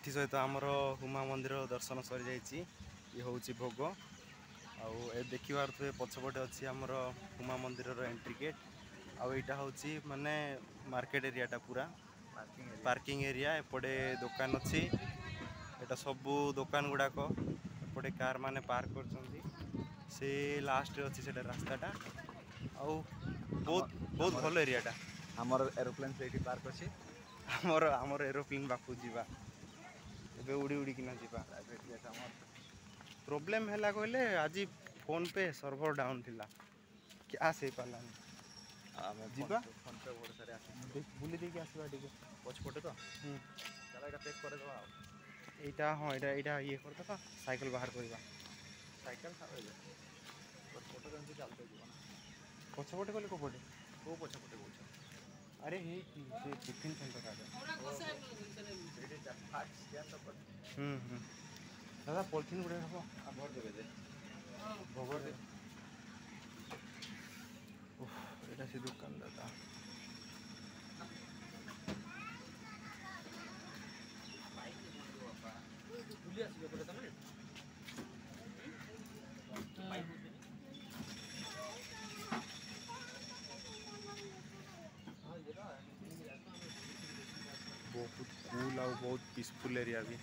एथि सहित आमर हुमा मंदिर दर्शन सरी जाइए। ये हूँ भोग आउ देखि पारे पछपटे अच्छी आमर हुमा मंदिर एंट्री गेट आईटा हूँ माने मार्केट एरियाटा पूरा पार्किंग एरिया एपटे दुकान अच्छी एटा सबू दुकान गुड़ाक एपटे कार माने पार्क कर लास्ट अच्छी से रास्ताटा आउ बहुत बहुत भल एरियाटा आमर एरोप्लेन से पार्क अच्छी आमर आमर एरोप्लेन पाखु जीवा एबे उड़ी उड़ी किना जीवा प्रोब्लेम है कहले आज फोन पे सर्वर डाउन थिला क्या से पालानी जीवा फोन पे बहुत सारे बुली देके आसवा टिके पछपटे तो चला एटा पैक कर दवा एटा हां एटा ये कर दवा साइकिल बाहर करबा साइकिल थावे पछपटे जंती चलते जीवन पछपटे कहले कोपटे को पछपटे बोलछ अरे हे से टिफिन सेंटर का दादा पॉलिथिन गुड़े हम भर देवे दे भोगर दे এটা সে দোকান দাদা বুলি আসবে বলে তুমি बहुत कूल और बहुत पीसफुल एरिया भी